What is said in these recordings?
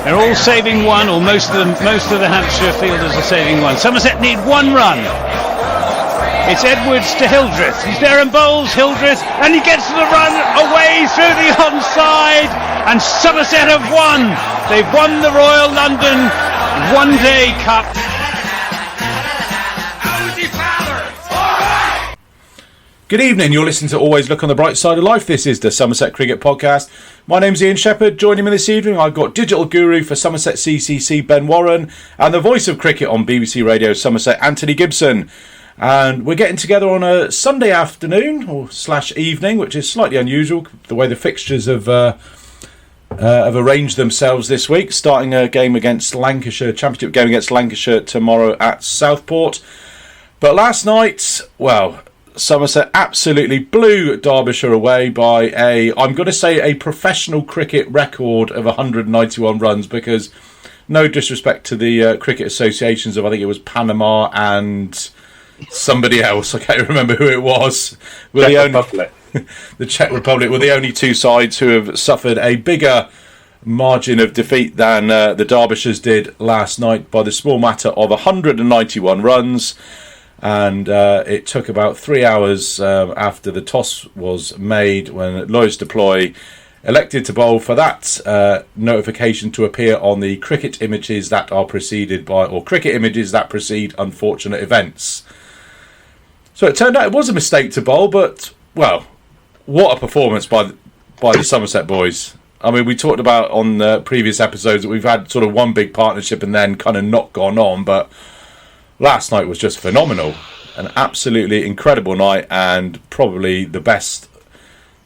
They're all saving one, or most of the Hampshire fielders are saving one. Somerset need one run. It's Edwards to Hildreth. He's there and bowls Hildreth, and he gets the run away through the onside, and Somerset have won. They've won the Royal London One Day Cup. Good evening, you're listening to Always Look on the Bright Side of Life. This is the Somerset Cricket Podcast. My name's Ian Shepherd. Joining me this evening, I've got digital guru for Somerset CCC, Ben Warren, and the voice of cricket on BBC Radio Somerset, Anthony Gibson. And we're getting together on a Sunday afternoon, or / evening, which is slightly unusual, the way the fixtures have arranged themselves this week, starting a game against Lancashire, championship game against Lancashire tomorrow at Southport. But last night, well, Somerset absolutely blew Derbyshire away by I'm going to say a professional cricket record of 191 runs, because no disrespect to the cricket associations of, I think it was Panama and somebody else, I can't remember who it was. The Czech Republic were the only two sides who have suffered a bigger margin of defeat than the Derbyshires did last night by the small matter of 191 runs. And it took about 3 hours after the toss was made, when Lois Deploy elected to bowl, for that notification to appear on the cricket images that are preceded by, or cricket images that precede unfortunate events. So it turned out it was a mistake to bowl, but, well, what a performance by the Somerset boys. I mean, we talked about on the previous episodes that we've had sort of one big partnership and then kind of not gone on, but last night was just phenomenal. An absolutely incredible night, and probably the best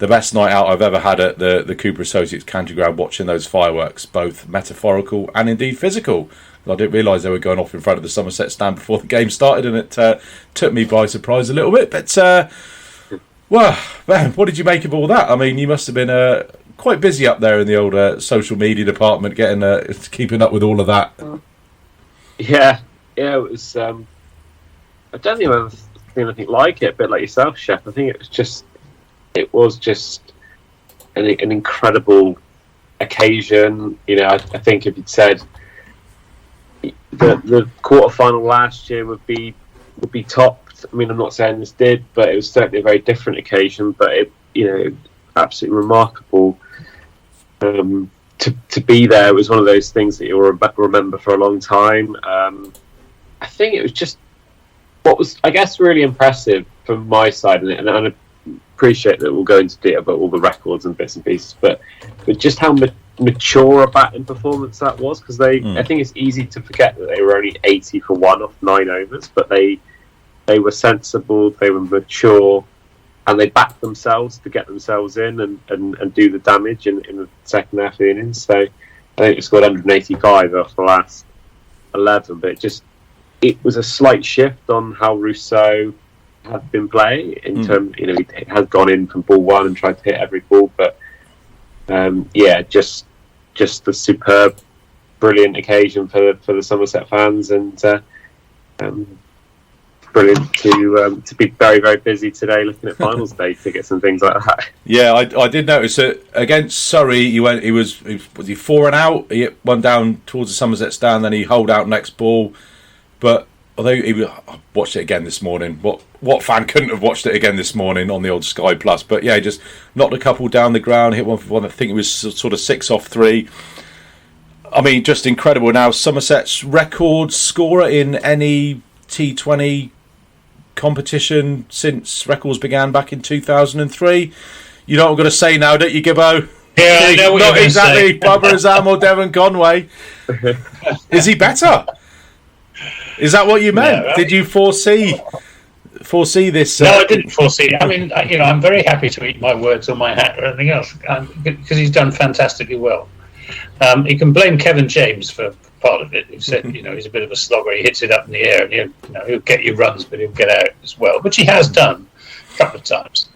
night out I've ever had at the Cooper Associates County Ground, watching those fireworks, both metaphorical and indeed physical. I didn't realise they were going off in front of the Somerset stand before the game started, and it took me by surprise a little bit. But, well, man, what did you make of all that? I mean, you must have been quite busy up there in the old social media department, keeping up with all of that. Yeah, it was. I don't think I've ever seen anything like it. A bit like yourself, Chef. I think it was just an incredible occasion. You know, I think if you'd said the quarterfinal last year would be topped. I mean, I'm not saying this did, but it was certainly a very different occasion. But it, absolutely remarkable. To be there was one of those things that you'll remember for a long time. I think it was just what was, I guess, really impressive from my side, and I appreciate that we'll go into detail about all the records and bits and pieces, but just how mature a batting performance that was, because I think it's easy to forget that they were only 80 for 1 off 9 overs, but they were sensible, they were mature, and they backed themselves to get themselves in and do the damage in the second half of the innings. So I think they scored 185 off the last 11, but it was a slight shift on how Rousseau had been playing in terms, he had gone in from ball one and tried to hit every ball, but just a superb, brilliant occasion for the Somerset fans, and brilliant to be very, very busy today looking at finals day tickets and things like that. Yeah, I did notice that against Surrey, he was 4 and out. He hit one down towards the Somerset stand, then he holed out next ball. But although I watched it again this morning, what fan couldn't have watched it again this morning on the old Sky Plus? But yeah, he just knocked a couple down the ground, hit one for one. I think it was sort of 6 off 3. I mean, just incredible. Now, Somerset's record scorer in any T20 competition since records began back in 2003. You know what I'm going to say now, don't you, Gibbo? Yeah, I know what Not you're going exactly to say. Barbara Azam or Devon Conway. Is he better? Is that what you meant? No, Did you foresee this? No, I didn't foresee it. I mean, I'm very happy to eat my words on my hat or anything else, because he's done fantastically well. You can blame Kevin James for part of it. He said, he's a bit of a slogger. He hits it up in the air, and he'll get you runs, but he'll get out as well, which he has done a couple of times.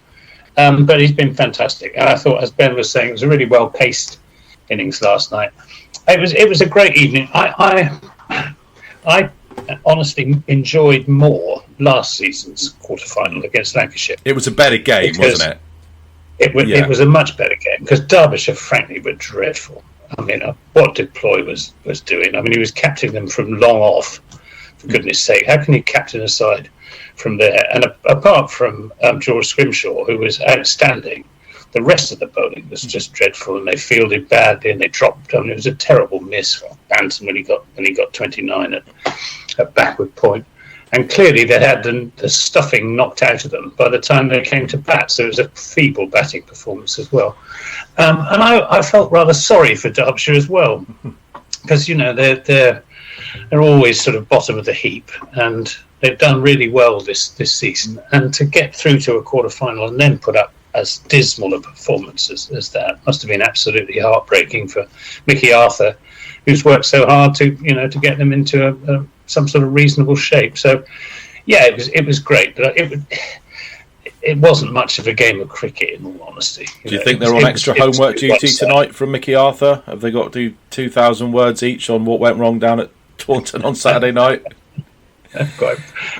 But he's been fantastic. And I thought, as Ben was saying, it was a really well-paced innings last night. It was a great evening. I honestly enjoyed more last season's quarter-final against Lancashire. It was a better game, wasn't it? It was a much better game, because Derbyshire, frankly, were dreadful. I mean, what Deploy was doing. I mean, he was captaining them from long off. For goodness sake, how can you captain a side from there? And apart from George Scrimshaw, who was outstanding, the rest of the bowling was just dreadful, and they fielded badly and they dropped. I mean, it was a terrible miss for Banton when he got 29 at backward point. And clearly they had the stuffing knocked out of them by the time they came to bat. So it was a feeble batting performance as well. And I felt rather sorry for Derbyshire as well, because they're always sort of bottom of the heap, and they've done really well this season. And to get through to a quarter-final and then put up as dismal a performance as that must have been absolutely heartbreaking for Mickey Arthur, who's worked so hard to get them into some sort of reasonable shape. So yeah, it was great, but it wasn't much of a game of cricket, in all honesty. Do you think they're on extra homework duty tonight from Mickey Arthur? Have they got to do 2,000 words each on what went wrong down at Taunton on Saturday night?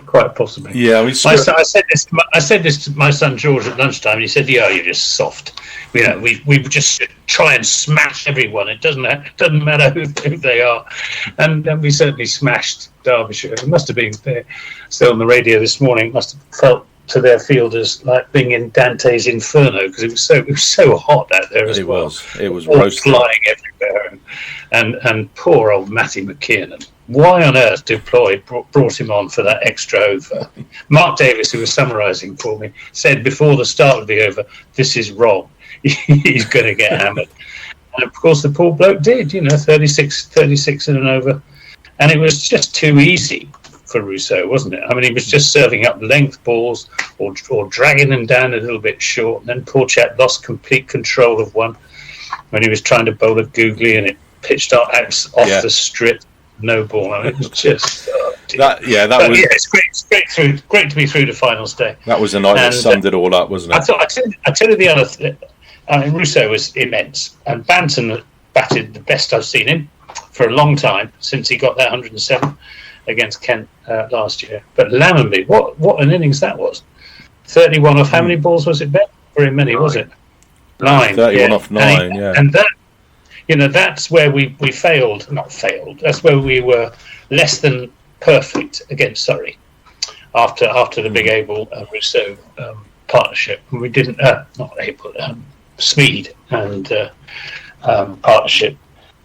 Quite possibly. Yeah, I said this to my son George at lunchtime, and he said, "Yeah, you're just soft. We just try and smash everyone. It doesn't matter who they are." And we certainly smashed Derbyshire. It must have been still on the radio this morning. It must have felt to their fielders like being in Dante's Inferno, because it was so hot out there as well. It was roasting, flying everywhere, and poor old Matty McKeon. Why on earth Deploy brought him on for that extra over? Mark Davis, who was summarising for me, said before the start of the over, "This is wrong. He's going to get hammered." And of course, the poor bloke did. 36 in an over, and it was just too easy for Rousseau, wasn't it? I mean, he was just serving up length balls or dragging them down a little bit short, and then poor chap lost complete control of one when he was trying to bowl a googly, and it pitched off the strip. No ball. I mean, it was just it's great to be through to finals day. That was a night that summed it all up, wasn't it? I tell you the other. I mean, Rousseau was immense, and Banton batted the best I've seen him for a long time since he got that 107 against Kent last year. But Lammonby, what an innings that was! 31 off how many balls was it, Ben? Very many, was it? 9. 31 off 9, yeah. And that. That's where we failed. Not failed. That's where we were less than perfect against Surrey after the big Abel Rousseau partnership. We didn't not Abel Smead and partnership,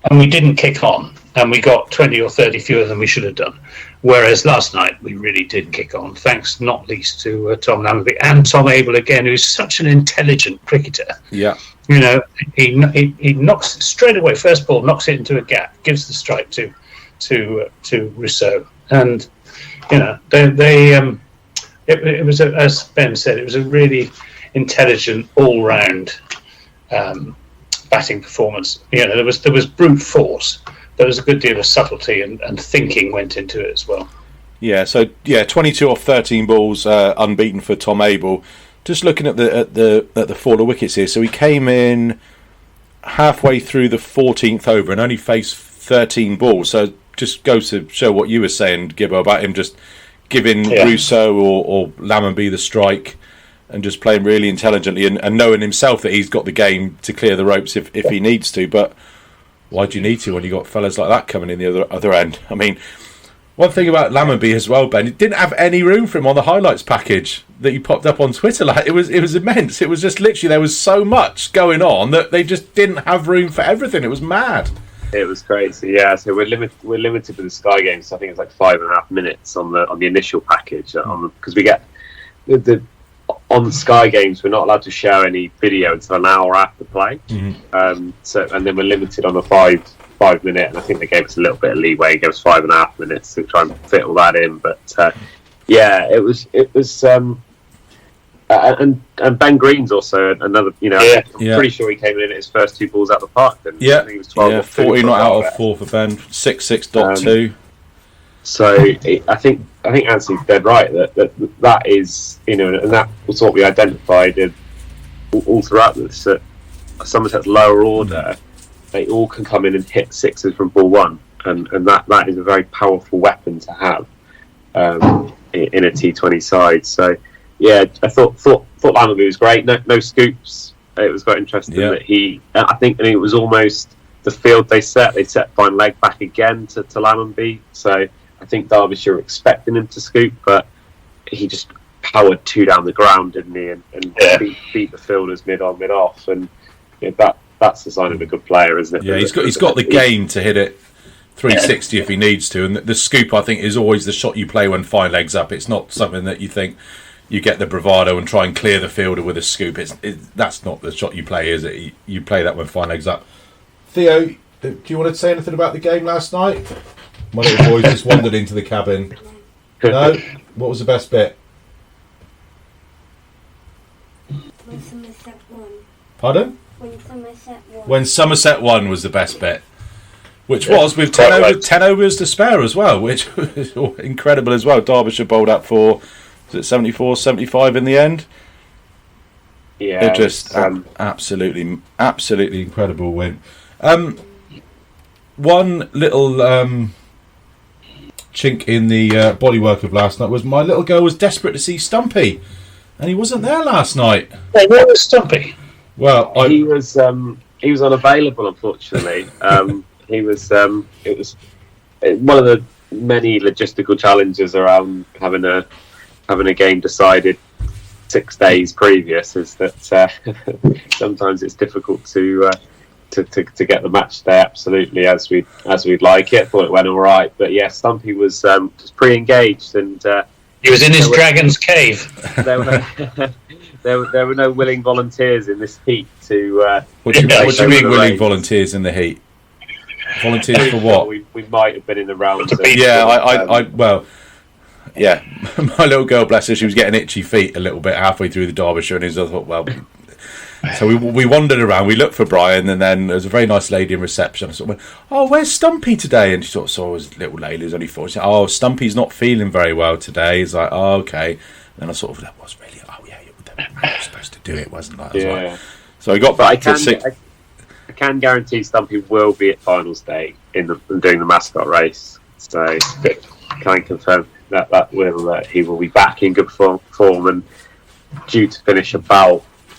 and we didn't kick on, and we got 20 or 30 fewer than we should have done. Whereas last night we really did kick on, thanks not least to Tom Lammonby and Tom Abel again, who's such an intelligent cricketer. Yeah. He knocks straight away. First ball, knocks it into a gap, gives the strike to Rousseau, and it was as Ben said, it was a really intelligent all-round batting performance. There was brute force. There was a good deal of subtlety and thinking went into it as well. Yeah. So 22 off 13 balls, unbeaten for Tom Abel. Just looking at the fall of wickets here, so he came in halfway through the 14th over and only faced 13 balls. So just goes to show what you were saying, Gibbo, about him just giving Rousseau or Lammonby the strike and just playing really intelligently and knowing himself that he's got the game to clear the ropes if he needs to. But why do you need to when you've got fellas like that coming in the other end? I mean, one thing about Lammonby as well, Ben, it didn't have any room for him on the highlights package that you popped up on Twitter. Like it was immense. It was just literally there was so much going on that they just didn't have room for everything. It was mad. It was crazy. Yeah, so we're limited with the Sky Games. So I think it's like 5.5 minutes on the initial package because we get on the Sky Games we're not allowed to share any video until an hour after play. Mm-hmm. And then we're limited on a 5 minute, and I think they gave us a little bit of leeway. Gave us 5.5 minutes to try and fit all that in. But it was. And Ben Green's also another. I'm pretty sure he came in at his first 2 balls out the park. I think he was 12 40 not out of 4 for Ben. 6.2. So I think Anthony's dead right that is and that was what we identified all throughout this. Somerset's lower order. They all can come in and hit sixes from ball 1, and that is a very powerful weapon to have in a T20 side. So yeah, I thought Lammonby was great. No scoops. It was quite interesting that I think it was almost the field they set fine leg back again to Lammonby. So I think Derbyshire were expecting him to scoop, but he just powered 2 down the ground, didn't he? And beat the fielders mid on, mid off, and that's the sign of a good player, isn't it? Yeah, he's got the game to hit it 360 if he needs to, and the scoop, I think, is always the shot you play when fine legs up. It's not something that you think you get the bravado and try and clear the fielder with a scoop. That's not the shot you play, is it? You play that when fine legs up. Theo, do you want to say anything about the game last night? My little boy just wandered into the cabin. No? What was the best bit? When Somerset won. Pardon? When Somerset won. When Somerset won was the best bit. Which was with 10 overs to spare as well, which was incredible as well. Derbyshire bowled up for, was it 74, 75 in the end? Yeah. They're just absolutely incredible win. One little chink in the bodywork of last night was my little girl was desperate to see Stumpy, and he wasn't there last night. Hey, where was Stumpy? Well, he was unavailable, unfortunately. It was one of the many logistical challenges around having a game decided 6 days previous, is that sometimes it's difficult to get the match day absolutely as we'd like it. I thought it went all right, but yeah, Stumpy was pre-engaged, and he was in his dragon's cave. There were no willing volunteers in this heat to. What do you mean willing volunteers in the heat? Volunteers for what? We might have been in the rounds. Yeah, my little girl, bless her, she was getting itchy feet a little bit halfway through the Derbyshire, and I thought, well, so we wandered around, we looked for Brian, and then there was a very nice lady in reception. I sort of went, "Oh, where's Stumpy today?" And she sort of saw his little lady, who's only 4. She said, "Oh, Stumpy's not feeling very well today." He's like, "Oh, okay." And then I sort of, that was really, I was supposed to do it, wasn't I? Yeah. So I got back to 6. I can guarantee Stumpy will be at finals day in doing the mascot race. So can I confirm that he will be back in good form and due to finish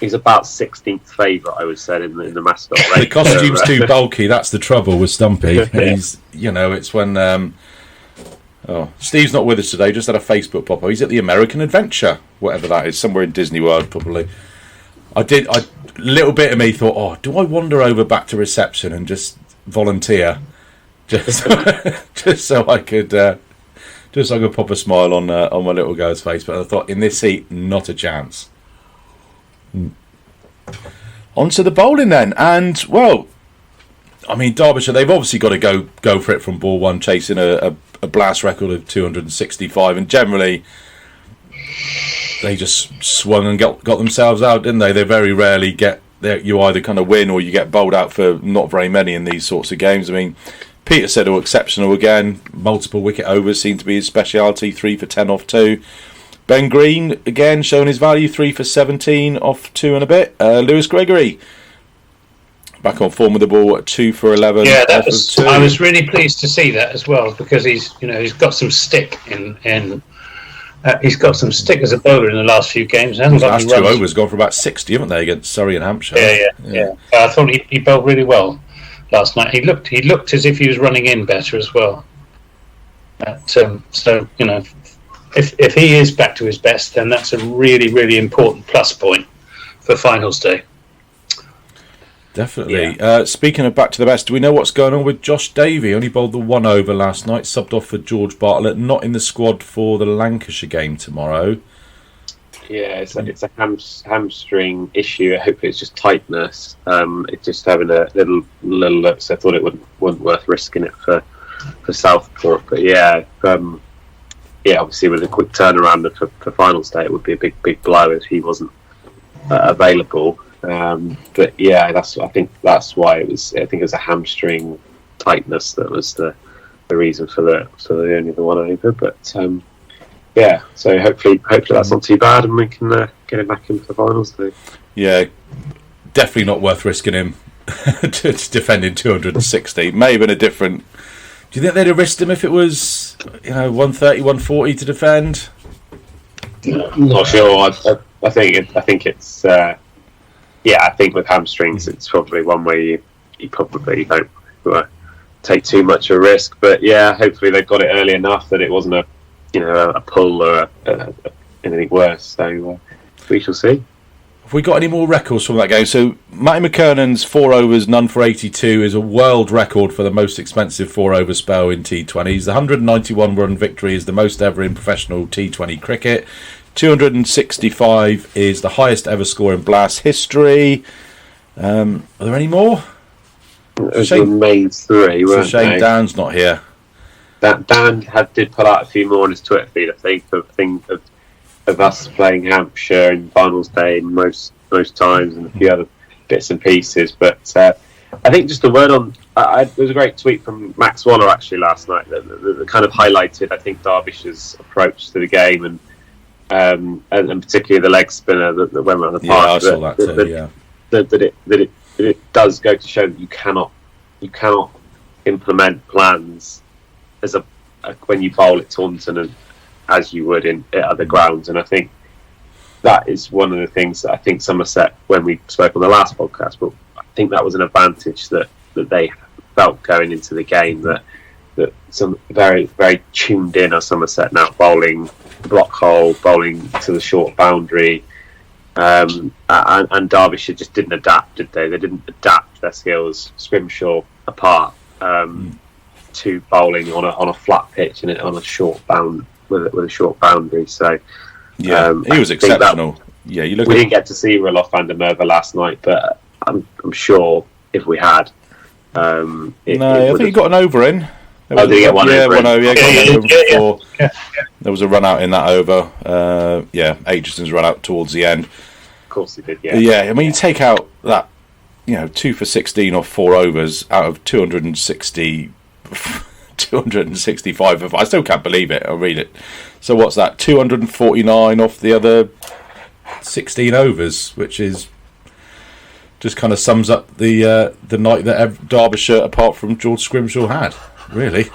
he's about 16th favourite, I would say, in the mascot race. The costume's too bulky. That's the trouble with Stumpy. He's, it's when Steve's not with us today. Just had a Facebook pop up. He's at the American Adventure, whatever that is, somewhere in Disney World, probably. A little bit of me thought, oh, do I wander over back to reception and just volunteer, just so I could pop a smile on my little girl's face? But I thought, in this heat, not a chance. On to the bowling then, and well, I mean, Derbyshire, they've obviously got to go for it from ball one, chasing a blast record of 265, and generally they just swung and got themselves out, didn't they? They very rarely you either kind of win or you get bowled out for not very many in these sorts of games. I mean, Peter said they were exceptional again. Multiple wicket overs seem to be his speciality. 3 for 10 off 2. Ben Green again showing his value. 3 for 17 off 2 and a bit. Lewis Gregory back on form with the ball at 2 for 11. Yeah, off of 2. I was really pleased to see that as well, because he's got some stick he's got some stick as a bowler in the last few games. The last 2 overs gone for about 60, haven't they, against Surrey and Hampshire? Yeah. I thought he bowled really well last night. He looked as if he was running in better as well. So if he is back to his best, then that's a really, really important plus point for finals day. Definitely. Yeah. Speaking of back to the best, do we know what's going on with Josh Davey? Only bowled the 1 over last night, subbed off for George Bartlett, not in the squad for the Lancashire game tomorrow. Yeah, it's a hamstring issue. I hope it's just tightness. It's just having a little look, so I thought it wasn't worth risking it for Southport. But obviously with a quick turnaround for finals day, it would be a big blow if he wasn't available. But yeah, I think that's why it was. I think it was a hamstring tightness that was the reason for the only the 1 over. But so hopefully that's not too bad, and we can get him back into the finals too. Yeah, definitely not worth risking him to defend in 260. May have been a different. Do you think they'd have risked him if it was 130, 140 to defend? Not sure. I think it's. I think with hamstrings, it's probably one where you you probably don't take too much of a risk. But yeah, hopefully they got it early enough that it wasn't a pull or anything worse. So we shall see. Have we got any more records from that game? So Matty McKernan's 4 overs, none for 82 is a world record for the most expensive 4 over spell in T20s. The 191 run victory is the most ever in professional T20 cricket. 265 is the highest ever score in Blast history. Are there any more? Those were the main three, weren't it's a shame they? Dan's not here. Dan did pull out a few more on his Twitter feed, I think, of us playing Hampshire in finals day most times, and a few other bits and pieces. But I think just a word on. There was a great tweet from Max Waller actually last night that kind of highlighted, I think, Derbyshire's approach to the game, and particularly the leg spinner that went around the park. Yeah, I saw that too. Yeah. That it does go to show that you cannot implement plans as when you bowl at Taunton and as you would at other grounds. And I think that is one of the things that I think Somerset, when we spoke on the last podcast, but I think that was an advantage that they felt going into the game, that some very, very tuned in are Somerset now, bowling block hole, bowling to the short boundary, and Derbyshire just didn't adapt, did they? They didn't adapt their skills, Scrimshaw apart, to bowling on a flat pitch and on a short with a short boundary. So yeah, he was exceptional. Yeah, we didn't get to see Roloff van der Merwe last night, but I'm sure if we had, I think he got an over in. Did he get one over? Got an over before. There was a run out in that over. Aitchison's run out towards the end. Of course he did. Yeah. Yeah, I mean, you take out that 2 for 16 off 4 overs out of 265. I still can't believe it. I'll read it. So what's that? 249 off the other 16 overs, which is just kind of sums up the night that Derbyshire, apart from George Scrimshaw, had. Really.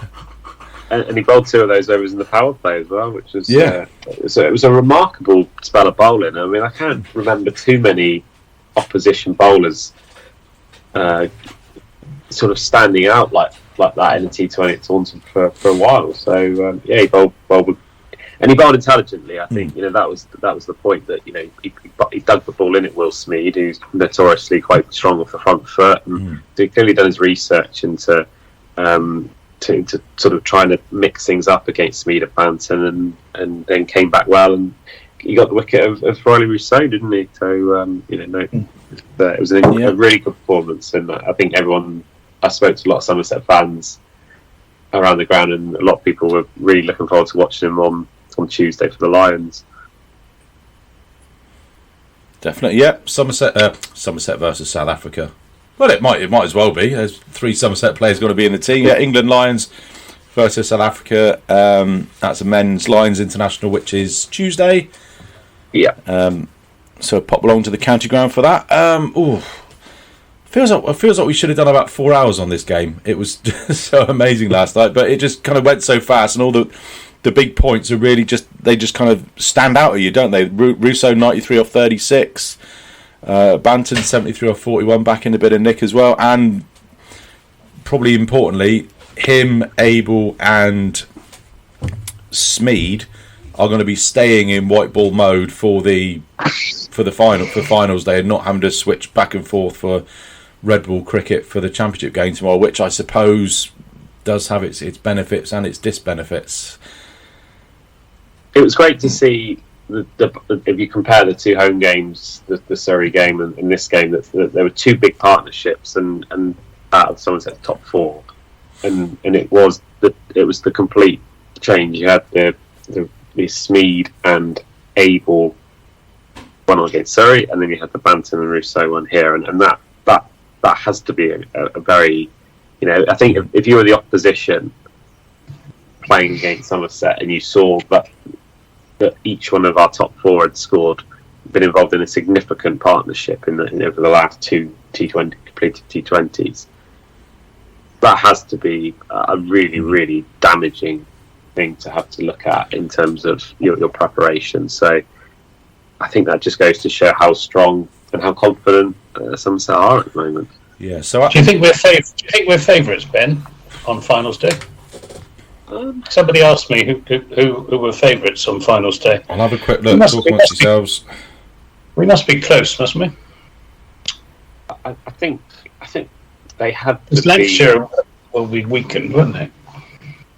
And he bowled 2 of those overs in the power play as well, which was it was a remarkable spell of bowling. I mean, I can't remember too many opposition bowlers sort of standing out like that in the T20 at Taunton for a while. So he bowled and he bowled intelligently. I think that was the point, that he dug the ball in at Will Smead, who's notoriously quite strong off the front foot, and he clearly done his research into to sort of trying to mix things up against Smead at Banton, and then came back well, and he got the wicket of Riley Rousseau, didn't he? So it was a really good performance, and I think I spoke to a lot of Somerset fans around the ground, and a lot of people were really looking forward to watching him on Tuesday for the Lions. Definitely, yeah. Somerset versus South Africa. Well, it might as well be. There's 3 Somerset players going to be in the team. Yeah, England Lions versus South Africa. That's a men's Lions international, which is Tuesday. Yeah. So pop along to the county ground for that. Feels like we should have done about 4 hours on this game. It was just so amazing last night, but it just kind of went so fast, and all the big points are really just kind of stand out at you, don't they? Rousseau 93 off 36. Banton 73 off 41, back in a bit of nick as well, and probably importantly, him, Abel, and Smead are going to be staying in white ball mode for finals day, and not having to switch back and forth for red ball cricket for the championship game tomorrow, which I suppose does have its benefits and its disbenefits. It was great to see. If you compare the 2 home games, the Surrey game and this game, that there were 2 big partnerships, and out of Somerset's top 4, and it was the complete change. You had the Smead and Abel one against Surrey, and then you had the Banton and Rousseau one here, and that has to be a very, I think if you were the opposition playing against Somerset and you saw that each one of our top 4 had been involved in a significant partnership over the last 2 completed T20s. That has to be a really, really damaging thing to have to look at in terms of your preparation. So I think that just goes to show how strong and how confident Somerset are at the moment. Yeah. So Do you think we're favourites, Ben, on finals day? Somebody asked me who were favourites on finals day. I'll have a quick look. Talk amongst yourselves. We must be close, mustn't we? I think they have to Because Lancashire will be weakened, won't they?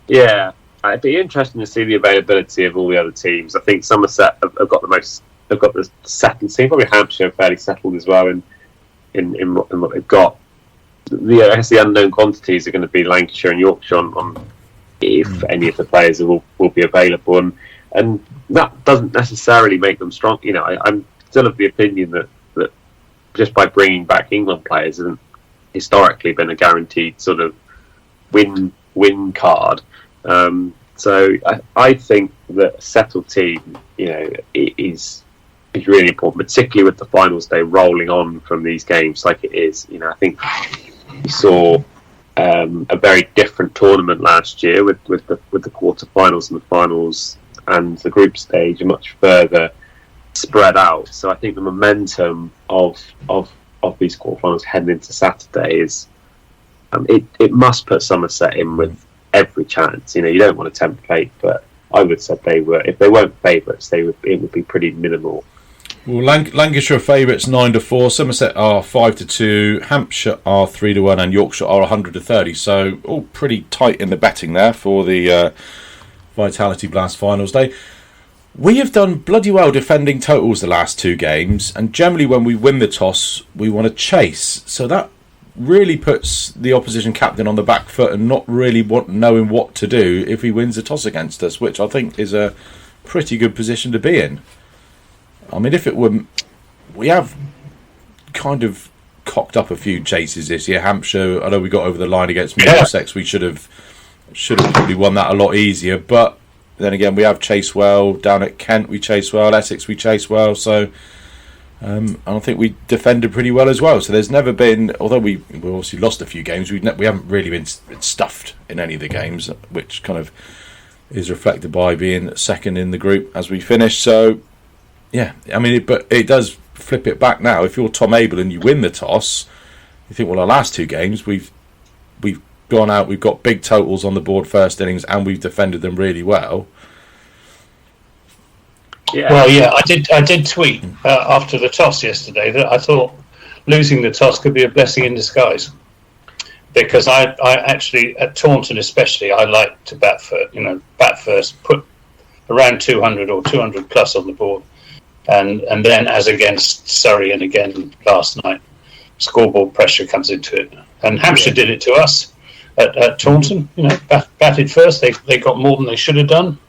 Yeah, it'd be interesting to see the availability of all the other teams. I think Somerset have got the most. They've got the second team. Probably Hampshire are fairly settled as well in what they've got. I guess the unknown quantities are going to be Lancashire and Yorkshire on if any of the players will be available, and that doesn't necessarily make them strong. You know, I'm still of the opinion that just by bringing back England players hasn't historically been a guaranteed sort of win card. So I think that a settled team, you know, is really important, particularly with the finals day rolling on from these games like it is. You know, I think we saw a very different tournament last year with the quarterfinals and the finals, and the group stage are much further spread out. So I think the momentum of these quarterfinals heading into Saturday is it must put Somerset in with every chance. You know, you don't want to tempt fate, but I would say if they weren't favourites, it would be pretty minimal. Well, Lancashire are favourites 9-4. Somerset are 5-2. Hampshire are 3-1, and Yorkshire are 100-30. So all pretty tight in the betting there for the Vitality Blast Finals Day. We have done bloody well defending totals the last two games, and generally when we win the toss, we want to chase. So that really puts the opposition captain on the back foot and not really knowing what to do if he wins the toss against us, which I think is a pretty good position to be in. I mean, if it were, we have kind of cocked up a few chases this year. Hampshire, I know we got over the line against Middlesex. We should have probably won that a lot easier. But then again, we have chased well. Down at Kent, we chased well. Essex, we chased well. So I think we defended pretty well as well. So there's never been, although we obviously lost a few games, we haven't really been stuffed in any of the games, which kind of is reflected by being second in the group as we finish. So. Yeah, I mean, but it does flip it back now. If you're Tom Abel and you win the toss, you think, well, our last two games, we've gone out, we've got big totals on the board first innings, and we've defended them really well. Yeah. Well, yeah, I did tweet after the toss yesterday that I thought losing the toss could be a blessing in disguise, because I actually at Taunton especially I like to bat first, put around 200 or 200 plus on the board. And then, as against Surrey and again last night, scoreboard pressure comes into it. And Hampshire did it to us at Taunton. You know, batted first. They got more than they should have done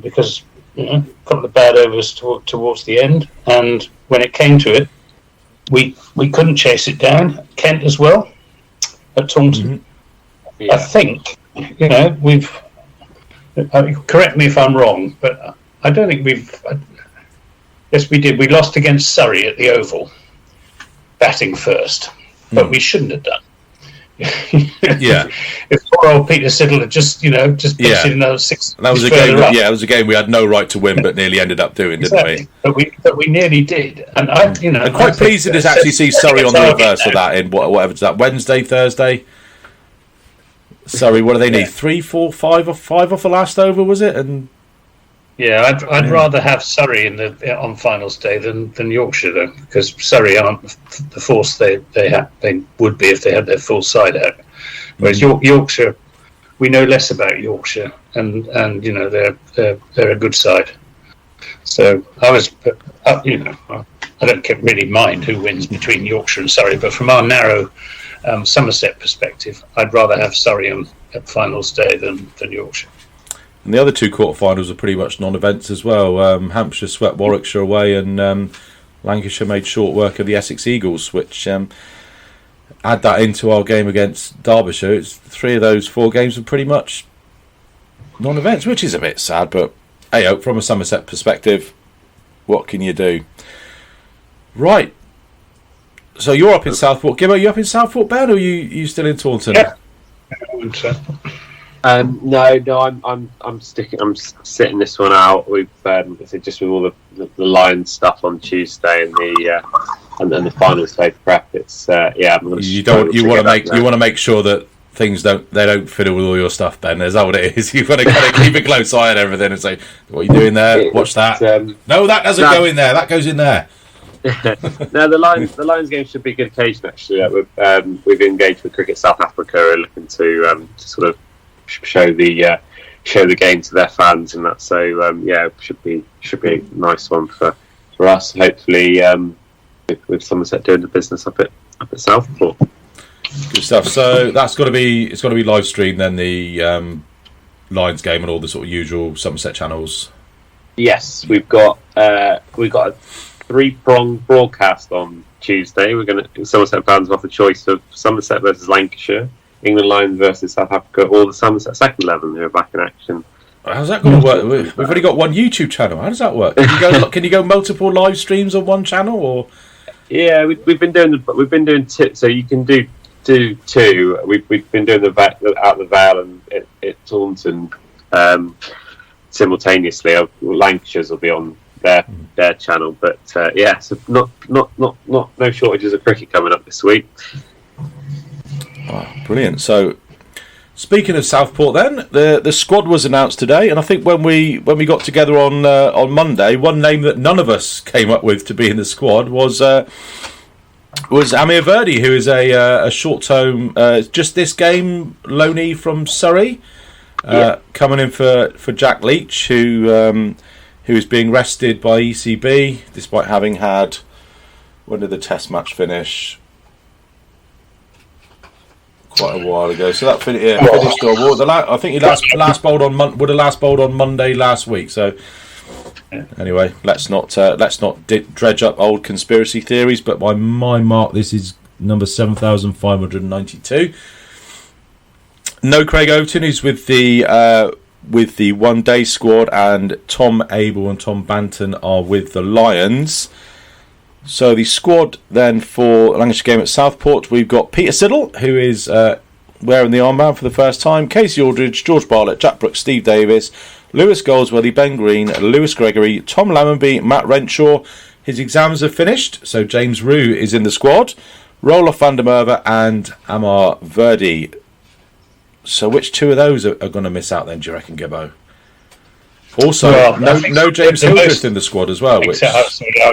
because a couple of bad overs towards the end. And when it came to it, we couldn't chase it down. Kent as well at Taunton. Mm-hmm. Yeah. I think we've. Correct me if I'm wrong, but I don't think we've. Yes, we did. We lost against Surrey at the Oval, batting first, but we shouldn't have done. Yeah. If poor old Peter Siddle had just pitched in another six. That was a game. It was a game we had no right to win, but nearly ended up doing, exactly. didn't we? But we nearly did, and I'm quite pleased to actually see Surrey on the reverse of that in whatever's that Wednesday, Thursday. Surrey, what do they need? 3, 4, 5 off the last over, was it? And. Yeah, I'd rather have Surrey on finals day than Yorkshire, though, because Surrey aren't the force they would be if they had their full side out. Whereas Yorkshire, we know less about Yorkshire, and they're a good side. So I don't really mind who wins between Yorkshire and Surrey, but from our narrow Somerset perspective, I'd rather have Surrey at finals day than Yorkshire. And the other two quarterfinals are pretty much non-events as well. Hampshire swept Warwickshire away, and Lancashire made short work of the Essex Eagles, which add that into our game against Derbyshire. It's 3 of those 4 games are pretty much non-events, which is a bit sad. But hey, from a Somerset perspective, what can you do? Right. So you're up in Southport. Gibbo, you up in Southport, Ben, or are you still in Taunton? Yeah. No, I'm sitting this one out. We've just with all the Lions stuff on Tuesday and the and the final stage prep. It's yeah. I'm You want to make sure that things don't fiddle with all your stuff, Ben. Is that what it is? You've got to kind of keep a close eye on everything and say, what are you doing there? Watch that. No, that doesn't go in there. That goes in there. No, the Lions game should be a good occasion actually. We've engaged with Cricket South Africa and looking to sort of show the game to their fans and that. So yeah, should be a nice one for us. Hopefully, with Somerset doing the business up at Southport. Good stuff. So it's got to be live streamed then, the Lions game and all the sort of usual Somerset channels. Yes, we've got a 3-pronged broadcast on Tuesday. Somerset fans will have the choice of Somerset versus Lancashire, England Lions versus South Africa, or the Somerset second 11 who are back in action. How's that going to work? We've only got one YouTube channel. How does that work? Can you go multiple live streams on one channel, or? Yeah, we've been doing two, so you can do two. We've been doing out the Vale and at Taunton simultaneously. Lancashire's will be on their channel, but yeah, so no shortages of cricket coming up this week. Oh, brilliant. So, speaking of Southport, then the squad was announced today, and I think when we got together on Monday, one name that none of us came up with to be in the squad was Amir Verdi, who is a short-term, just this game loanee from Surrey, coming in for Jack Leach, who is being rested by ECB despite having had, when did the Test match finish? Quite a while ago. So that finished. I think he last bowled on Monday last week. So anyway, let's not dredge up old conspiracy theories. But by my mark, this is number 7,592. No Craig Overton, who's with the one-day squad, and Tom Abel and Tom Banton are with the Lions. So the squad then for Lancashire game at Southport, we've got Peter Siddle, who is wearing the armband for the first time, Casey Aldridge, George Bartlett, Jack Brooks, Steve Davis, Lewis Goldsworthy, Ben Green, Lewis Gregory, Tom Lammonby, Matt Renshaw. His exams have finished, so James Rue is in the squad, Roloff van der Merwe and Amar Verdi. So which two of those are going to miss out then, do you reckon, Gibbo? Also, no James Hildreth in the squad as well. I was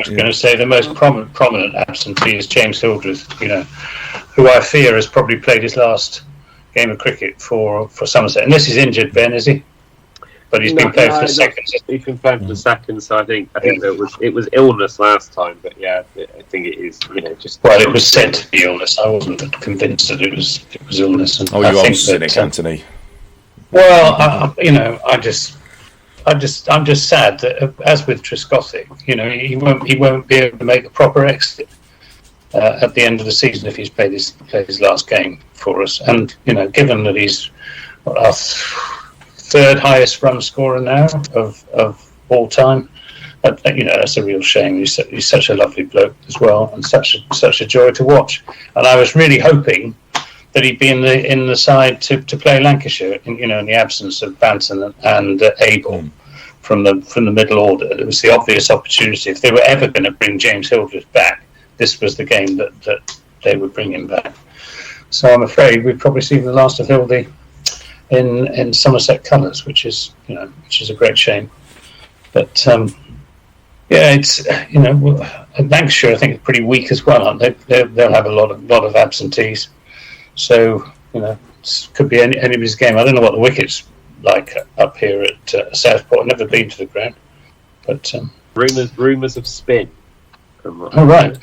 going to say the most prominent absentee is James Hildreth, who I fear has probably played his last game of cricket for Somerset. Unless he's injured, Ben, is he? But he's been playing for the second. He's been playing for the second, so I think it was illness last time, but yeah, I think it is. Just well, it was said to be illness. I wasn't convinced that it was illness. And you are cynic, Anthony. Well, I'm just sad that, as with Trescothick, he won't be able to make a proper exit at the end of the season if he's played his last game for us. And given that he's our third highest run scorer now of all time, that's a real shame. He's such a lovely bloke as well, and such a joy to watch. And I was really hoping that he'd be in the side to play Lancashire, in the absence of Banton and Abel from the middle order. It was the obvious opportunity. If they were ever going to bring James Hildreth back, this was the game that they would bring him back. So I'm afraid we've probably seen the last of Hildy in Somerset colours, which is a great shame. But it's Lancashire I think is pretty weak as well, aren't they? They'll have a lot of absentees. So, it could be anybody's game. I don't know what the wicket's like up here at Southport. I've never been to the ground. But rumours of spin. Oh, right.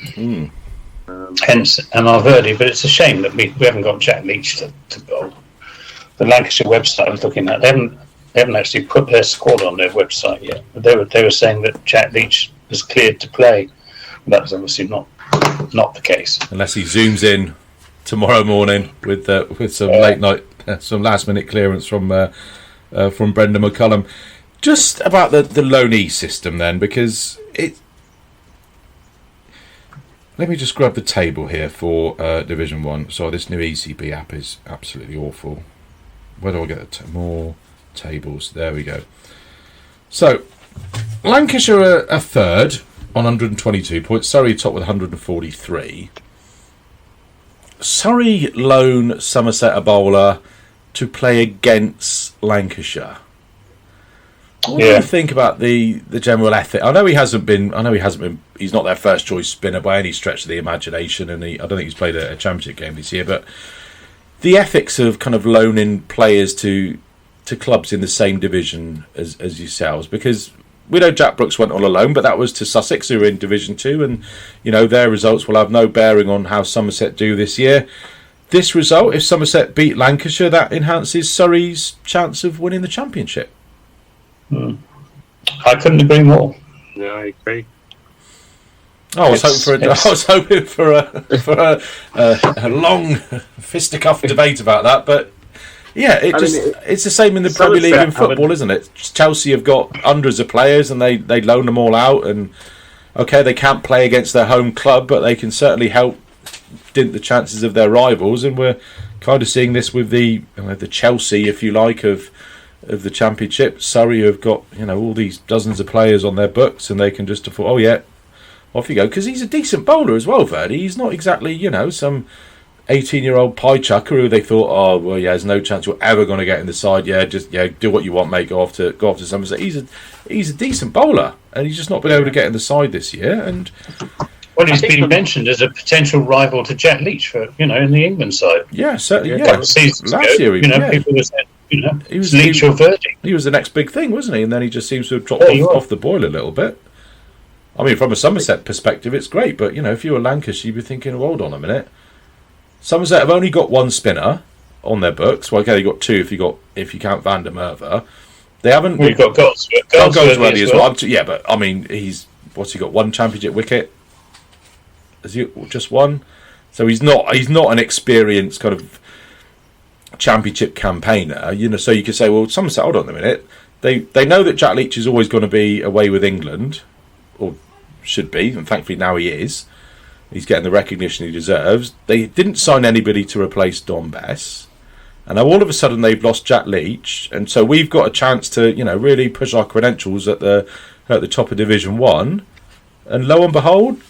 Hence Amar Verdi. But it's a shame that we haven't got Jack Leach to bowl. The Lancashire website I was looking at, they haven't actually put their squad on their website yet. But they were saying that Jack Leach was cleared to play. That was obviously not the case. Unless he zooms in tomorrow morning with some late night, some last minute clearance from Brendan McCullum. Just about the loanee system then, because it. Let me just grab the table here for Division 1. So this new ECB app is absolutely awful. Where do I get more tables? There we go. So Lancashire are third on 122 points. Surrey top with 143. Surrey loan Somerset a bowler to play against Lancashire. What do you think about the general ethic? I know he hasn't been. He's not their first choice spinner by any stretch of the imagination, and I don't think he's played a championship game this year. But the ethics of kind of loaning players to clubs in the same division as yourselves, because we know Jack Brooks went on a loan, but that was to Sussex, who are in Division 2, and their results will have no bearing on how Somerset do this year. This result, if Somerset beat Lancashire, that enhances Surrey's chance of winning the championship. I couldn't agree more. Yeah, I agree. I was hoping for a long fisticuff debate about that, but yeah, it's the same in the Premier League in football, isn't it? Chelsea have got hundreds of players and they loan them all out, and okay, they can't play against their home club, but they can certainly help dint the chances of their rivals, and we're kind of seeing this with the Chelsea, if you like, of the Championship. Surrey have got all these dozens of players on their books, and they can just afford, off you go, because he's a decent bowler as well, Verdi. He's not exactly some 18-year-old pie chucker who they thought, there's no chance you're ever going to get in the side. Do what you want, mate. Go off to Somerset. He's a decent bowler, and he's just not been able to get in the side this year. And he's been mentioned as a potential rival to Jack Leach for in the England side. Yeah, certainly. A couple of seasons ago, people were saying, Leach or Verdi. He was the next big thing, wasn't he? And then he just seems to have dropped off the boil a little bit. I mean, from a Somerset perspective, it's great, but if you were Lancashire, you'd be thinking, hold on a minute. Somerset have only got one spinner on their books. Well, okay, they got two if you count Van der Merwe. They haven't. We've got Goldsworthy as well. Yeah, but I mean, what's he got? One championship wicket. Has he just one? So he's not an experienced kind of championship campaigner. So you could say, well, Somerset, hold on a minute. They know that Jack Leach is always going to be away with England, or should be, and thankfully now he is. He's getting the recognition he deserves. They didn't sign anybody to replace Don Bess, and now all of a sudden they've lost Jack Leach, and so we've got a chance to really push our credentials at the top of Division 1, and lo and behold,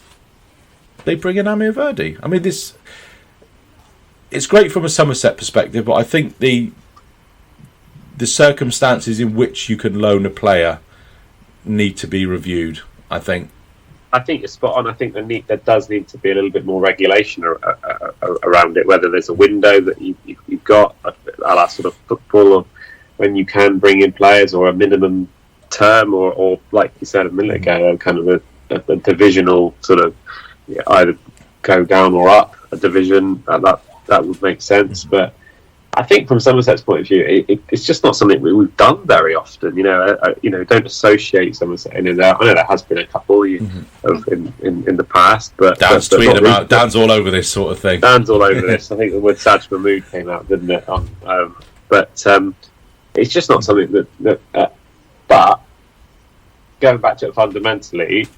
they bring in Amir Verdi. I mean, it's great from a Somerset perspective, but I think the circumstances in which you can loan a player need to be reviewed. I think you're spot on. I think there does need to be a little bit more regulation around it, whether there's a window that you've got, a la sort of football, or when you can bring in players, or a minimum term, or like you said a minute ago, kind of a divisional sort of either go down or up a division. That would make sense, but I think from Somerset's point of view, it's just not something we've done very often. Don't associate Somerset in there. I know there has been a couple in the past, but Dan's tweeting about. Dan's all over this sort of thing. Dan's all over this. I think the word Saj Mahmood came out, didn't it? But it's just not something that. But going back to it fundamentally,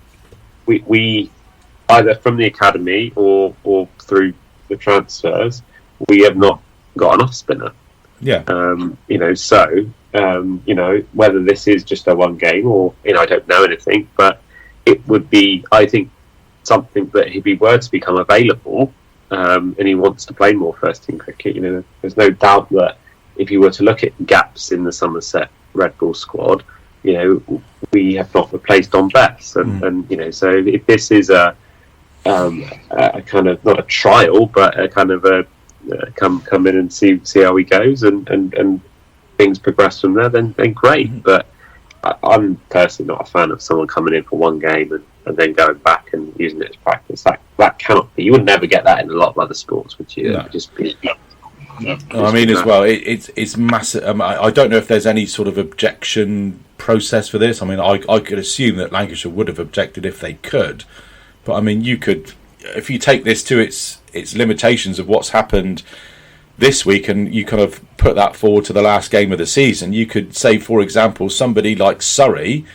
we either from the academy or through the transfers, we have not got an off spinner. Yeah. Whether this is just a one game or I don't know anything, but it would be, I think, something that if he were to become available, and he wants to play more first team cricket, there's no doubt that if you were to look at gaps in the Somerset Red Bull squad, we have not replaced Don Bess, and so if this is a kind of not a trial, but a kind of a come in and see how he goes, and things progress from there, then great. But I'm personally not a fan of someone coming in for one game and then going back and using it as practice. That cannot be. You would never get that in a lot of other sports, would you? No. Just be. No. I mean, as well, it's massive. I don't know if there's any sort of objection process for this. I mean, I could assume that Lancashire would have objected if they could, but I mean, you could, if you take this to its limitations of what's happened this week, and you kind of put that forward to the last game of the season, you could say, for example, somebody like Surrey,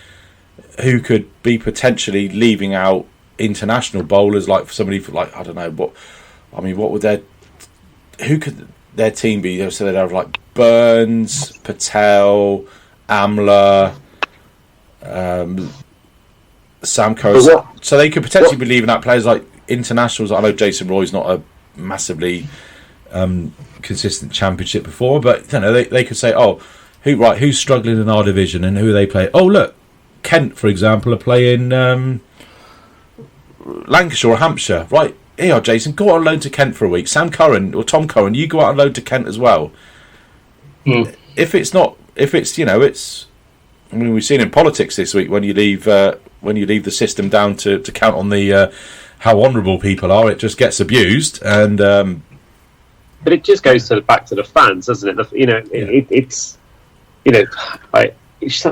who could be potentially leaving out international bowlers, like somebody for, like, I don't know, what would who could their team be? So they'd have like Burns, Patel, Amla, Sam Curran. So they could potentially be leaving out players like internationals. I know Jason Roy's not a massively consistent championship before, but they could say, who's struggling in our division and who they play? Oh, look, Kent, for example, are playing Lancashire or Hampshire. Right, here, Jason, go out on loan to Kent for a week. Sam Curran or Tom Curran, you go out on loan to Kent as well. I mean, we've seen in politics this week when you leave the system down to count on the how honourable people are, it just gets abused. And but it just goes back to the fans, doesn't it? It's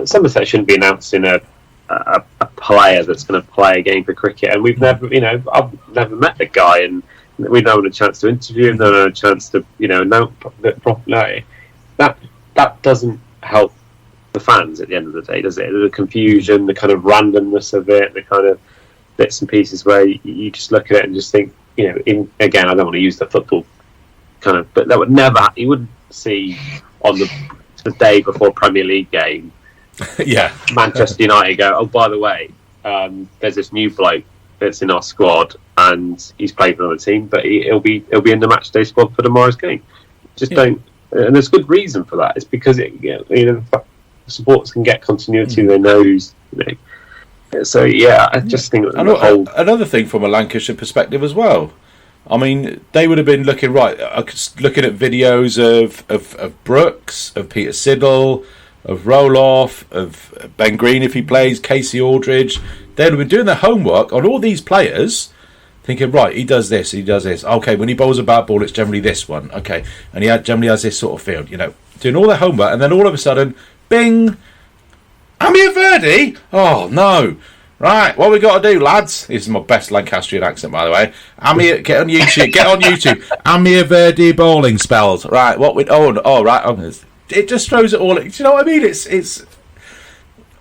Somerset shouldn't be announcing a player that's going to play a game for cricket, and I've never met the guy, and we've not had a chance to interview him, not had a chance to know properly. That doesn't help the fans at the end of the day, does it? The confusion, the kind of randomness of it, the kind of bits and pieces where you just look at it and just think, again, I don't want to use the football kind of, but that would never, you wouldn't see on the day before Premier League game, Manchester United go, oh, by the way, there's this new bloke that's in our squad and he's played for another team, but he'll be in the match day squad for tomorrow's game. Don't, and there's good reason for that. It's because supporters can get continuity. They know who's. So I just think another thing from a Lancashire perspective as well. I mean, they would have been looking at videos of Brooks, of Peter Siddle, of Roloff, of Ben Green if he plays, Casey Aldridge. They would have been doing their homework on all these players, thinking, right, he does this. Okay, when he bowls a bad ball, it's generally this one. Okay, and he generally has this sort of field. Doing all their homework, and then all of a sudden, bing, Amir Verdi. Oh no! Right, what we got to do, lads? This is my best Lancastrian accent, by the way. Amir, get on YouTube. Amir Verdi bowling spells. Right, what we? Oh, right. It just throws it all. Do you know what I mean? It's.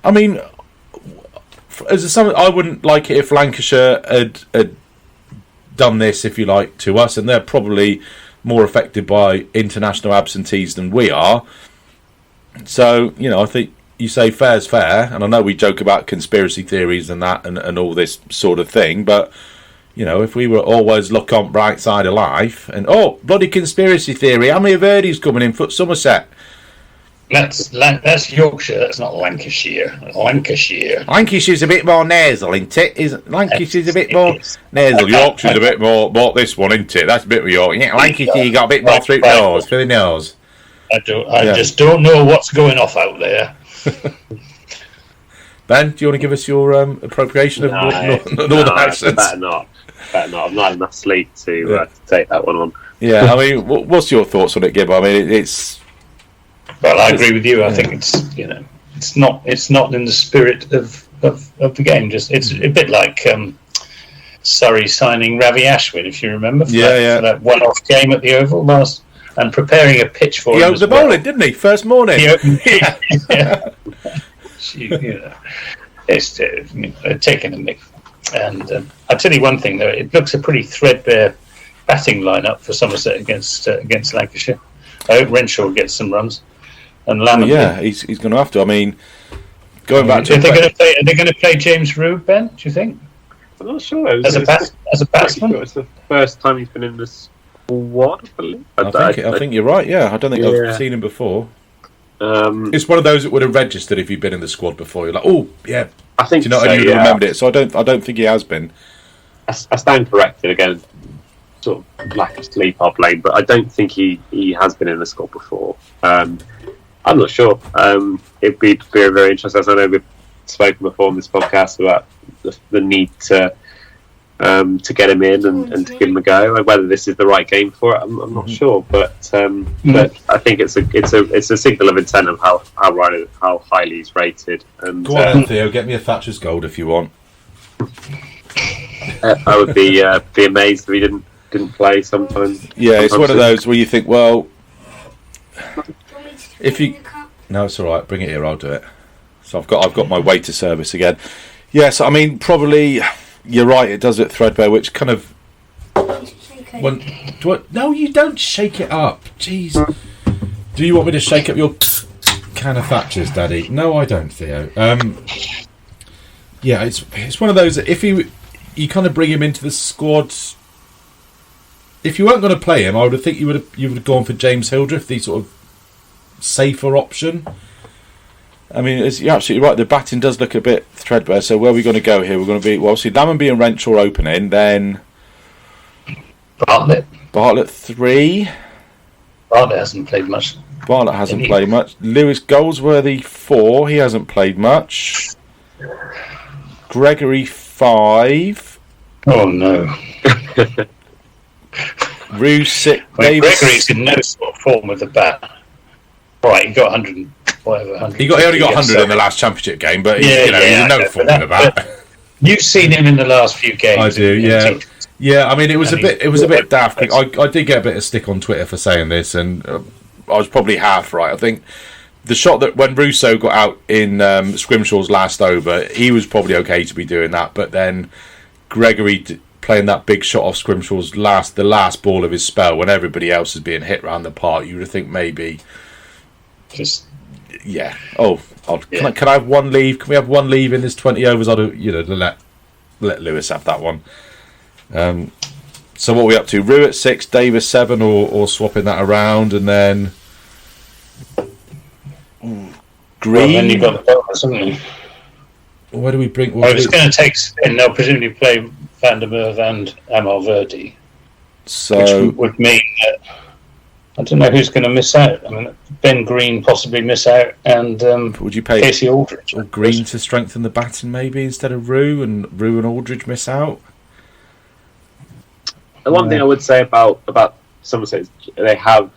I mean, I wouldn't like it if Lancashire had done this, if you like, to us, and they're probably more affected by international absentees than we are. So, I think you say fair's fair, and I know we joke about conspiracy theories and that and all this sort of thing, but, if we were always look on bright side of life, and, bloody conspiracy theory, Amir Verdi's coming in for Somerset. That's Yorkshire, that's not Lancashire. Lancashire's a bit more nasal, isn't it? Lancashire's a bit more nasal. Yorkshire's a bit more this one, isn't it? That's a bit of York. Lancashire, you got a bit more through the nose. I just don't know what's going off out there. Ben, do you want to give us your appropriation of Northern accents? Better not. I've not had enough sleep to take that one on. Yeah, I mean, what's your thoughts on it, Gib? I mean, it's. Well, I agree with you. I think it's not in the spirit of the game. Just it's a bit like Surrey signing Ravi Ashwin, if you remember. For that one-off game at the Oval last, and preparing a pitch for him. He opened the bowling, didn't he? First morning. He opened. It's taking a mick. And I'll tell you one thing though, it looks a pretty threadbare batting lineup for Somerset against Lancashire. I hope Renshaw gets some runs. And Lanham. Yeah, he's going to have to. I mean, going back to. Are they going to play James Root, Ben? Do you think? I'm not sure. As a batsman, sure it's the first time he's been in the squad. I believe. I think you're right. Yeah, I don't think I've seen him before. It's one of those that would have registered if you'd been in the squad before. You're like, oh yeah, I think. Do you know? And you would have remembered it. So I don't think he has been. I stand corrected again. Sort of lack of sleep, I'll blame, but I don't think he has been in the squad before. I'm not sure. It'd be very, very interesting. As I know we've spoken before on this podcast about the need to get him in and to give him a go. And whether this is the right game for it, I'm not sure. But I think it's a signal of intent of how highly he's rated. And go on, Theo, get me a Thatcher's Gold if you want. I would be amazed if he didn't play sometimes. Yeah, it's one of those where you think, well, if you no, it's all right. Bring it here. I'll do it. So I've got my waiter service again. Yes, I mean probably you're right. It does it threadbare, which kind of. No, you don't shake it up. Jeez. Do you want me to shake up your can of Thatchers, Daddy? No, I don't, Theo. Yeah, it's one of those that if you kind of bring him into the squad. If you weren't going to play him, I would think you would have gone for James Hildreth, the sort of safer option. I mean, you're absolutely right. The batting does look a bit threadbare. So where are we going to go here? We're going to be obviously Lammonby and Renshaw opening, then Bartlett 3. Bartlett hasn't played much. Lewis Goldsworthy 4. He hasn't played much. Gregory 5. Oh no. Rue 6. Gregory's in no sort of form with the bat. Right, he got 100 and whatever. 100 he only got 100 in the last championship game, but he's in no form with the bat. You've seen him in the last few games. I do, yeah. Yeah, I mean, it was a bit daft. I did get a bit of stick on Twitter for saying this, and I was probably half right. I think the shot that when Russo got out in Scrimshaw's last over, he was probably okay to be doing that, but then Gregory playing that big shot off Scrimshaw's the last ball of his spell when everybody else is being hit round the park, you would think maybe just yeah. Can I have one leave? Can we have one leave in this 20 overs? I'd let Lewis have that one. So what are we up to? Rue at 6, Davis 7, or swapping that around, and then Green. Well, then you've got the bonus, haven't you? Where do we bring? Well, it's going to take spin. They'll presumably play Van der Merwe and Amal Verdi, so which would mean that I don't know who's going to miss out. I mean, Ben Green possibly miss out, and would you pay Casey Aldridge or Green to strengthen the batting maybe instead of Rue and Aldridge miss out? The one thing I would say about Somerset is they have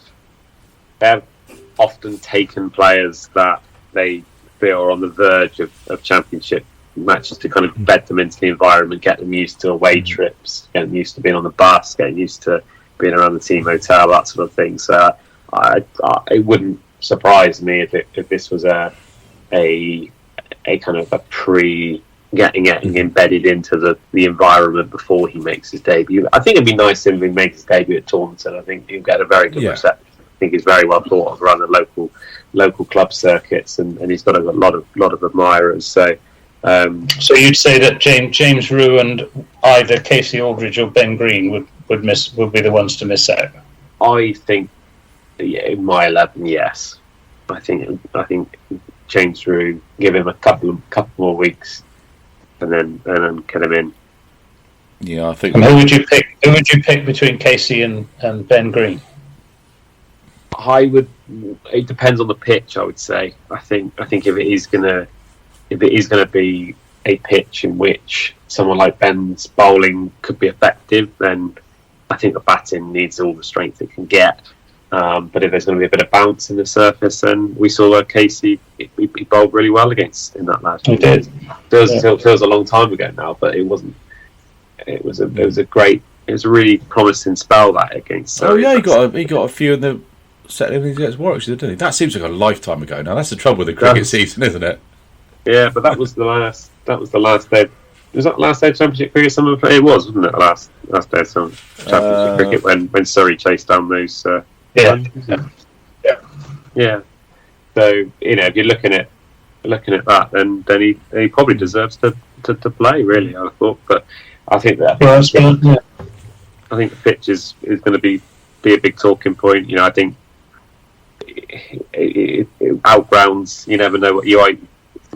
often taken players that they feel are on the verge of championship matches to kind of bed them into the environment, get them used to away trips, get them used to being on the bus, getting used to being around the team hotel, that sort of thing. So it wouldn't surprise me if this was a kind of a getting embedded into the environment before he makes his debut. I think it'd be nice if he makes his debut at Taunton. I think he'll get a very good reception. I think he's very well thought of around the local club circuits, and he's got a lot of admirers. So you'd say that James Rue and either Casey Aldridge or Ben Green would be the ones to miss out. I think, in my 11, yes. I think James Rue, give him a couple more weeks, and then get him in. Yeah, I think. And who would you pick? Who would you pick between Casey and Ben Green? It depends on the pitch. I would say. I think if it is gonna be a pitch in which someone like Ben's bowling could be effective, then I think the batting needs all the strength it can get. But if there's going to be a bit of bounce in the surface, then we saw Casey he bowled really well against in that last. He did. Feels a long time ago now, but it wasn't. It was a really promising spell that against. Surrey. Oh yeah, he got a few in the set against Warwickshire, didn't he? That seems like a lifetime ago now. That's the trouble with the cricket season, isn't it? Yeah, but that was the last day. Was that last day of Championship cricket? It was, wasn't it? The last day of Championship cricket when Surrey chased down those. Yeah. So if you're looking at that, then he probably deserves to play. Really, I thought, but I think that I think the pitch is going to be a big talking point. I think it outgrounds. You never know what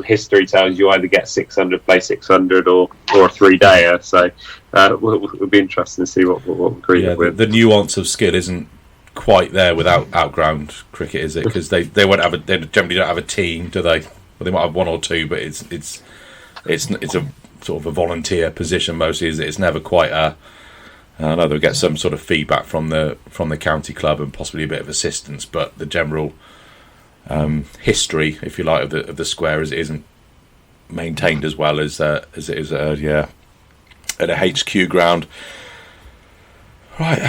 history tells you. Either get 600, play 600, or a 3-dayer. So it'll be interesting to see what Green with. The nuance of skill isn't quite there without outground cricket, is it? Because they generally don't have a team, do they? Well, they might have one or two, but it's a sort of a volunteer position mostly. It's never quite a. I know they'll get some sort of feedback from the county club and possibly a bit of assistance, but the general history, if you like, of the square isn't maintained as well as it is at a HQ ground. Right.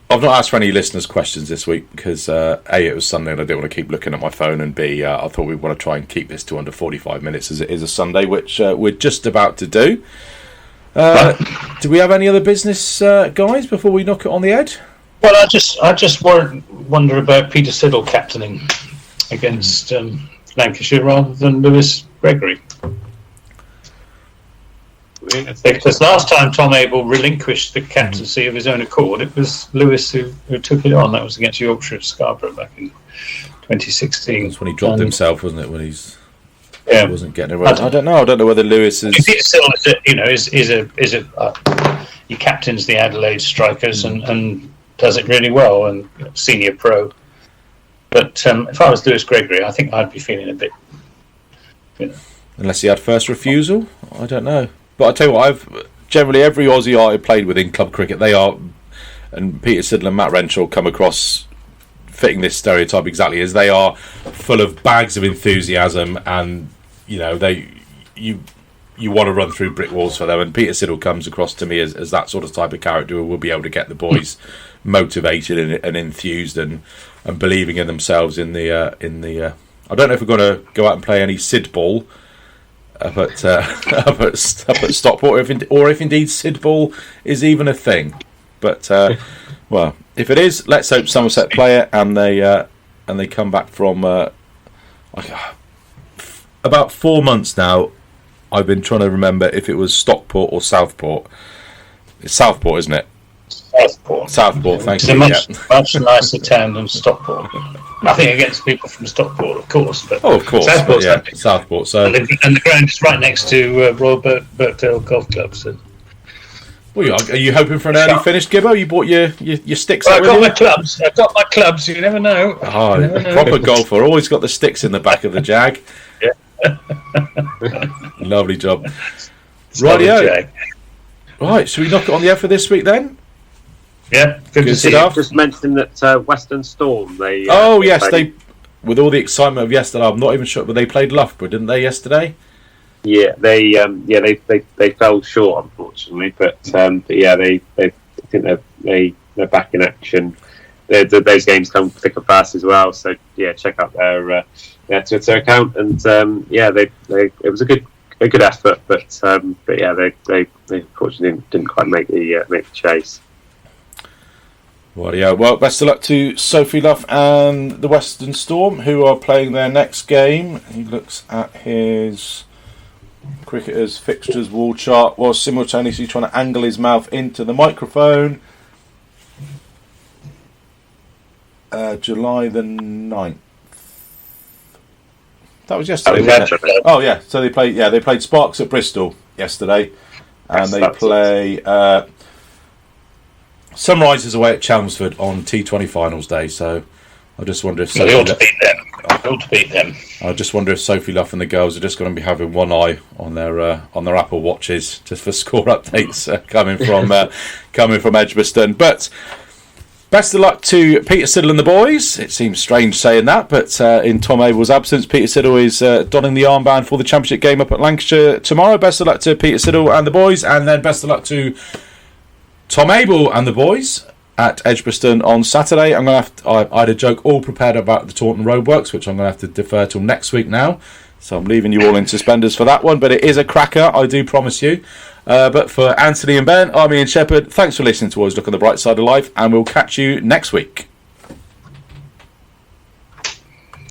I've not asked for any listeners' questions this week because A, it was Sunday and I didn't want to keep looking at my phone, and B, I thought we'd want to try and keep this to under 45 minutes as it is a Sunday, which we're just about to do. Do we have any other business, guys, before we knock it on the head? Well, I just wonder about Peter Siddle captaining against Lancashire rather than Lewis Gregory. Because last time Tom Abel relinquished the captaincy of his own accord, it was Lewis who took it on. That was against Yorkshire at Scarborough back in 2016. That's when he dropped himself, wasn't it? When he yeah, wasn't getting it right. I don't know. I don't know whether Lewis is. Peter Sill he captains the Adelaide Strikers and does it really well, and senior pro. But if I was Lewis Gregory, I think I'd be feeling a bit, Unless he had first refusal, I don't know. But I tell you what, I've generally every Aussie I played with in club cricket, they are, and Peter Siddle and Matt Renshaw come across fitting this stereotype exactly as they are full of bags of enthusiasm, and you want to run through brick walls for them. And Peter Siddle comes across to me as that sort of type of character who will be able to get the boys motivated and enthused and believing in themselves in the I don't know if we're going to go out and play any Sid ball up at Stockport, or if indeed Sid ball is even a thing. But well, if it is, let's hope Somerset play it and they come back from about 4 months now. I've been trying to remember if it was Stockport or Southport. It's Southport, isn't it? Southport, thank you. It's a much nicer town than Stockport. Nothing against people from Stockport, of course. But of course. Southport. So, and the ground is right next to Royal Birkdale Golf Club. So. Well, are you hoping for an early finish, Gibbo? You bought your sticks. Well, I've got my clubs. You never know. Oh, proper golfer. Always got the sticks in the back of the Jag. Yeah. Lovely job. Rightio. Right, should we knock it on the head for this week then? Yeah, good to see you. Just mentioned that Western Storm. They with all the excitement of yesterday, I'm not even sure, but they played Loughborough, didn't they, yesterday? Yeah, they fell short, unfortunately, but yeah, I think they're back in action. Those games come thick and fast as well. So yeah, check out their Twitter account, and it was a good effort, but yeah, they unfortunately didn't quite make the chase. Well, best of luck to Sophie Luff and the Western Storm, who are playing their next game. He looks at his cricketers' fixtures wall chart while simultaneously trying to angle his mouth into the microphone. July the 9th. That was yesterday, wasn't it? Oh yeah, so they played Sparks at Bristol yesterday, and they play Sunrisers away at Chelmsford on T20 Finals Day. So I just wonder if they ought to beat them. I just wonder if Sophie Luff and the girls are just going to be having one eye on their Apple Watches just for score updates coming from Edgbaston. But best of luck to Peter Siddle and the boys. It seems strange saying that, but in Tom Abel's absence, Peter Siddle is donning the armband for the championship game up at Lancashire tomorrow. Best of luck to Peter Siddle and the boys, and then best of luck to Tom Abel and the boys at Edgbaston on Saturday. I had a joke all prepared about the Taunton Roadworks, which I'm going to have to defer till next week now. So I'm leaving you all in suspenders for that one, but it is a cracker, I do promise you. But for Anthony and Ben, I'm Ian Shepherd. Thanks for listening to Always Look on the Bright Side of Life, and we'll catch you next week.